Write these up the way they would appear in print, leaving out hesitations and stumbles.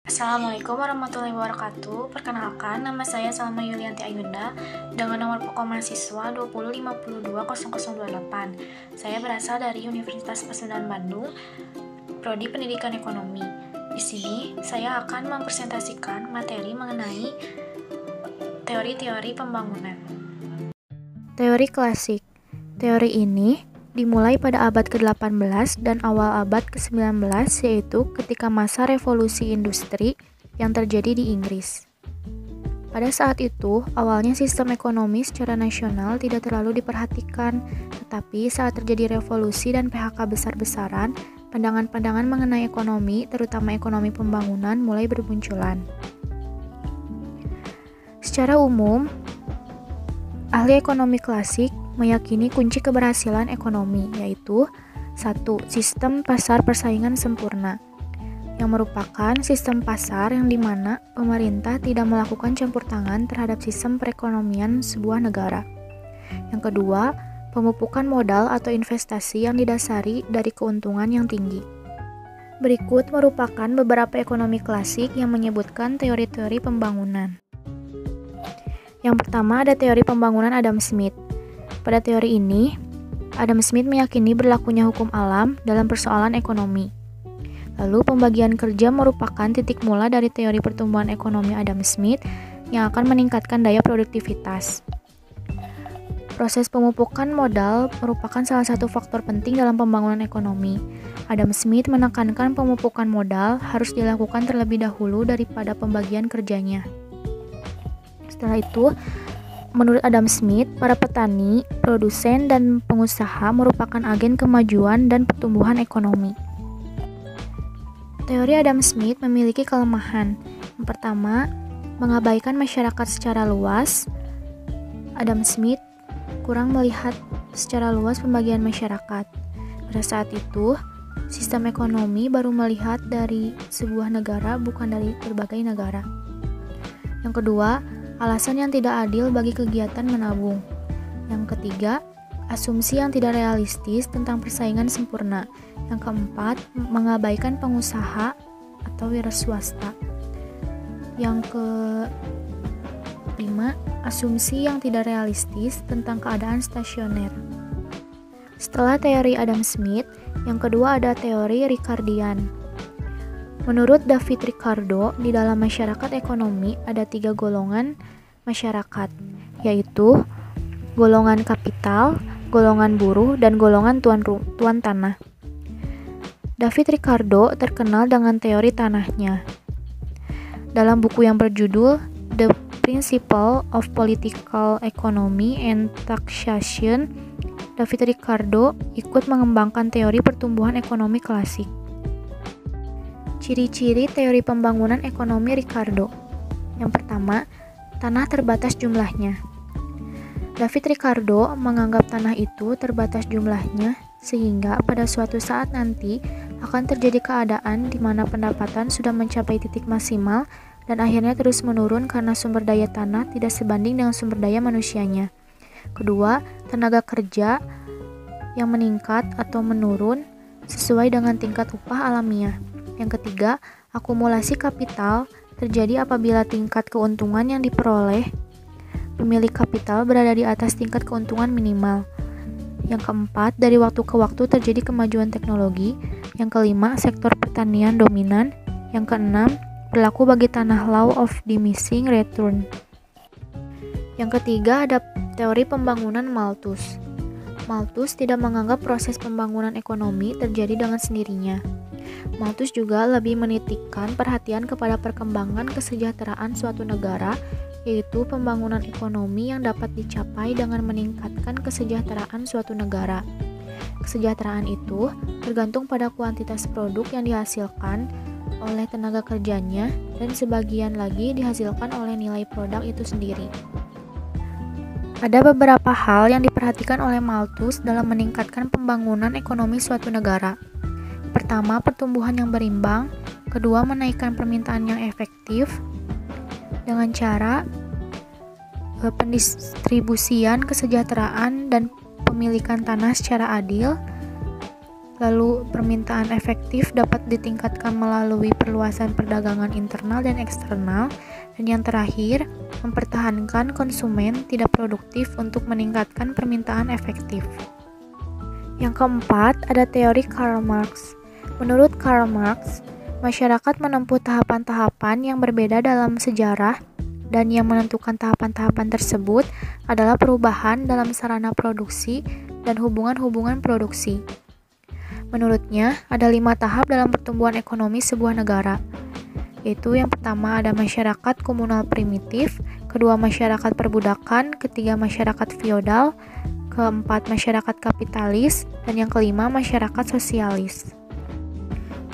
Assalamualaikum warahmatullahi wabarakatuh. Perkenalkan, nama saya Salma Yulianti Ayunda dengan nomor pokok mahasiswa 20502028. Saya berasal dari Universitas Pasundan Bandung, Prodi Pendidikan Ekonomi. Di sini, saya akan mempresentasikan materi mengenai teori-teori pembangunan. Teori klasik. Teori ini dimulai pada abad ke-18 dan awal abad ke-19, yaitu ketika masa revolusi industri yang terjadi di Inggris. Pada saat itu, awalnya sistem ekonomi secara nasional tidak terlalu diperhatikan, tetapi saat terjadi revolusi dan PHK besar-besaran, pandangan-pandangan mengenai ekonomi, terutama ekonomi pembangunan, mulai bermunculan. Secara umum, ahli ekonomi klasik meyakini kunci keberhasilan ekonomi, yaitu 1. Sistem pasar persaingan sempurna, yang merupakan sistem pasar yang dimana pemerintah tidak melakukan campur tangan terhadap sistem perekonomian sebuah negara. Yang kedua, pemupukan modal atau investasi yang didasari dari keuntungan yang tinggi. Berikut merupakan beberapa ekonomi klasik yang menyebutkan teori-teori pembangunan. Yang pertama ada teori pembangunan Adam Smith. Pada teori ini, Adam Smith meyakini berlakunya hukum alam dalam persoalan ekonomi. Lalu pembagian kerja merupakan titik mula dari teori pertumbuhan ekonomi Adam Smith yang akan meningkatkan daya produktivitas. Proses pemupukan modal merupakan salah satu faktor penting dalam pembangunan ekonomi. Adam Smith menekankan pemupukan modal harus dilakukan terlebih dahulu daripada pembagian kerjanya. Setelah itu, menurut Adam Smith, para petani, produsen, dan pengusaha merupakan agen kemajuan dan pertumbuhan ekonomi. Teori Adam Smith memiliki kelemahan. Yang pertama, mengabaikan masyarakat secara luas. Adam Smith kurang melihat secara luas pembagian masyarakat. Pada saat itu, sistem ekonomi baru melihat dari sebuah negara, bukan dari berbagai negara. Yang kedua, alasan yang tidak adil bagi kegiatan menabung. Yang ketiga, asumsi yang tidak realistis tentang persaingan sempurna. Yang keempat, mengabaikan pengusaha atau wira swasta. Yang kelima, asumsi yang tidak realistis tentang keadaan stasioner. Setelah teori Adam Smith, yang kedua ada teori Ricardian. Menurut David Ricardo, di dalam masyarakat ekonomi ada 3 golongan masyarakat, yaitu golongan kapital, golongan buruh, dan golongan tuan tanah. David Ricardo terkenal dengan teori tanahnya. Dalam buku yang berjudul The Principle of Political Economy and Taxation, David Ricardo ikut mengembangkan teori pertumbuhan ekonomi klasik. Ciri-ciri teori pembangunan ekonomi Ricardo. Yang pertama, tanah terbatas jumlahnya. David Ricardo menganggap tanah itu terbatas jumlahnya sehingga pada suatu saat nanti akan terjadi keadaan di mana pendapatan sudah mencapai titik maksimal dan akhirnya terus menurun karena sumber daya tanah tidak sebanding dengan sumber daya manusianya. Kedua, tenaga kerja yang meningkat atau menurun sesuai dengan tingkat upah alamiah. Yang ketiga, akumulasi kapital terjadi apabila tingkat keuntungan yang diperoleh pemilik kapital berada di atas tingkat keuntungan minimal. Yang keempat, dari waktu ke waktu terjadi kemajuan teknologi. Yang kelima, sektor pertanian dominan. Yang keenam, berlaku bagi tanah law of diminishing return. Yang ketiga, ada teori pembangunan Malthus. Malthus tidak menganggap proses pembangunan ekonomi terjadi dengan sendirinya. Malthus juga lebih menitikkan perhatian kepada perkembangan kesejahteraan suatu negara, yaitu pembangunan ekonomi yang dapat dicapai dengan meningkatkan kesejahteraan suatu negara. Kesejahteraan itu tergantung pada kuantitas produk yang dihasilkan oleh tenaga kerjanya dan sebagian lagi dihasilkan oleh nilai produk itu sendiri. Ada beberapa hal yang diperhatikan oleh Malthus dalam meningkatkan pembangunan ekonomi suatu negara. Pertama, pertumbuhan yang berimbang. Kedua, menaikkan permintaan yang efektif dengan cara pendistribusian kesejahteraan dan pemilikan tanah secara adil. Lalu, permintaan efektif dapat ditingkatkan melalui perluasan perdagangan internal dan eksternal. Dan yang terakhir, mempertahankan konsumen tidak produktif untuk meningkatkan permintaan efektif. Yang keempat, ada teori Karl Marx. Menurut Karl Marx, masyarakat menempuh tahapan-tahapan yang berbeda dalam sejarah, dan yang menentukan tahapan-tahapan tersebut adalah perubahan dalam sarana produksi dan hubungan-hubungan produksi. Menurutnya, ada 5 tahap dalam pertumbuhan ekonomi sebuah negara, yaitu yang pertama ada masyarakat komunal primitif, kedua masyarakat perbudakan, ketiga masyarakat feodal, keempat masyarakat kapitalis, dan yang kelima masyarakat sosialis.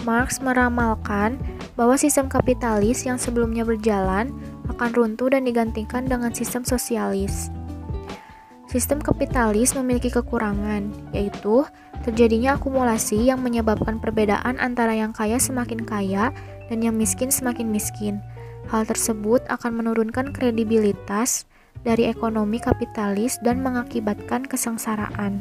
Marx meramalkan bahwa sistem kapitalis yang sebelumnya berjalan akan runtuh dan digantikan dengan sistem sosialis. Sistem kapitalis memiliki kekurangan, yaitu terjadinya akumulasi yang menyebabkan perbedaan antara yang kaya semakin kaya dan yang miskin semakin miskin. Hal tersebut akan menurunkan kredibilitas dari ekonomi kapitalis dan mengakibatkan kesengsaraan.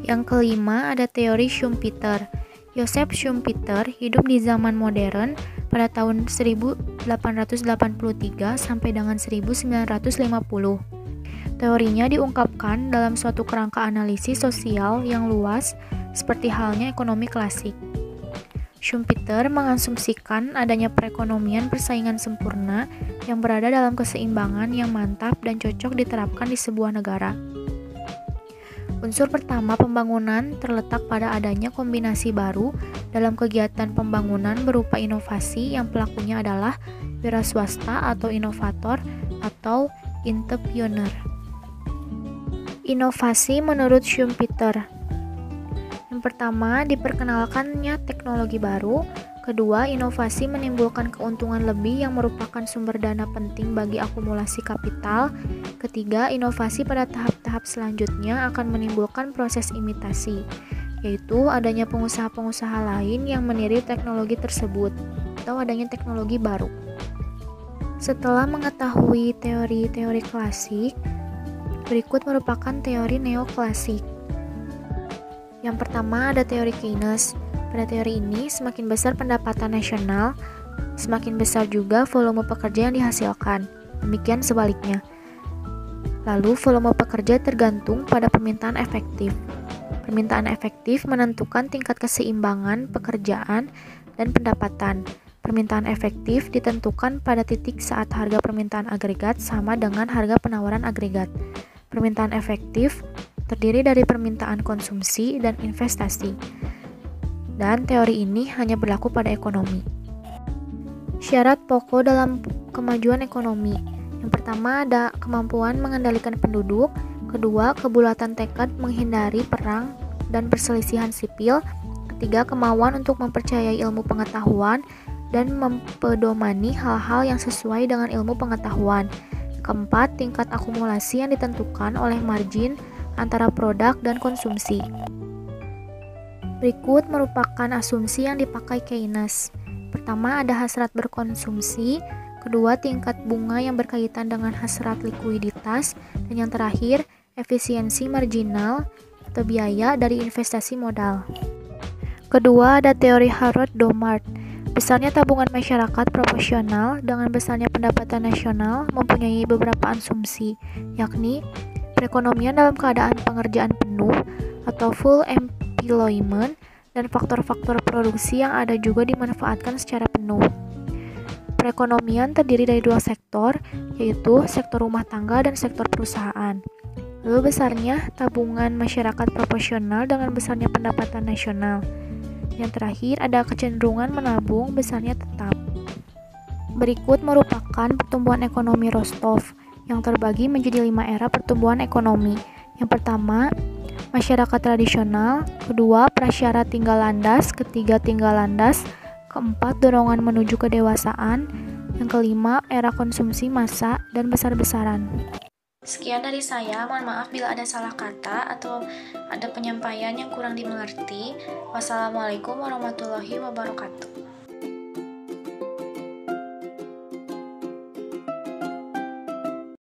Yang kelima ada teori Schumpeter. Joseph Schumpeter hidup di zaman modern pada tahun 1883 sampai dengan 1950. Teorinya diungkapkan dalam suatu kerangka analisis sosial yang luas seperti halnya ekonomi klasik. Schumpeter mengasumsikan adanya perekonomian persaingan sempurna yang berada dalam keseimbangan yang mantap dan cocok diterapkan di sebuah negara. Unsur pertama pembangunan terletak pada adanya kombinasi baru dalam kegiatan pembangunan berupa inovasi yang pelakunya adalah wira swasta atau inovator atau entrepreneur. Inovasi menurut Schumpeter. Yang pertama, diperkenalkannya teknologi baru. Kedua, inovasi menimbulkan keuntungan lebih yang merupakan sumber dana penting bagi akumulasi kapital. Ketiga, inovasi pada tahap-tahap selanjutnya akan menimbulkan proses imitasi, yaitu adanya pengusaha-pengusaha lain yang meniru teknologi tersebut atau adanya teknologi baru. Setelah mengetahui teori-teori klasik, berikut merupakan teori neoklasik. Yang pertama ada teori Keynes. Pada teori ini, semakin besar pendapatan nasional, semakin besar juga volume pekerja yang dihasilkan. Demikian sebaliknya. Lalu, volume pekerja tergantung pada permintaan efektif. Permintaan efektif menentukan tingkat keseimbangan pekerjaan dan pendapatan. Permintaan efektif ditentukan pada titik saat harga permintaan agregat sama dengan harga penawaran agregat. Permintaan efektif terdiri dari permintaan konsumsi dan investasi. Dan teori ini hanya berlaku pada ekonomi. Syarat pokok dalam kemajuan ekonomi. Yang pertama ada kemampuan mengendalikan penduduk. Kedua, kebulatan tekad menghindari perang dan perselisihan sipil. Ketiga, kemauan untuk mempercayai ilmu pengetahuan dan mempedomani hal-hal yang sesuai dengan ilmu pengetahuan. Keempat, tingkat akumulasi yang ditentukan oleh margin antara produk dan konsumsi. Berikut merupakan asumsi yang dipakai Keynes. Pertama, ada hasrat berkonsumsi. Kedua, tingkat bunga yang berkaitan dengan hasrat likuiditas. Dan yang terakhir, efisiensi marginal atau biaya dari investasi modal. Kedua, ada teori Harrod-Domart. Besarnya tabungan masyarakat proporsional dengan besarnya pendapatan nasional mempunyai beberapa asumsi, yakni perekonomian dalam keadaan pengerjaan penuh atau full employment dan faktor-faktor produksi yang ada juga dimanfaatkan secara penuh. Perekonomian terdiri dari dua sektor, yaitu sektor rumah tangga dan sektor perusahaan. Lalu besarnya tabungan masyarakat proporsional dengan besarnya pendapatan nasional. Yang terakhir ada kecenderungan menabung besarnya tetap. Berikut merupakan pertumbuhan ekonomi Rostov yang terbagi menjadi 5 era pertumbuhan ekonomi. Yang pertama, masyarakat tradisional. Kedua, prasyarat tinggal landas. Ketiga, tinggal landas. Keempat, dorongan menuju kedewasaan. Yang kelima, era konsumsi massa dan besar-besaran. Sekian dari saya, mohon maaf bila ada salah kata atau ada penyampaian yang kurang dimengerti. Wassalamualaikum warahmatullahi wabarakatuh.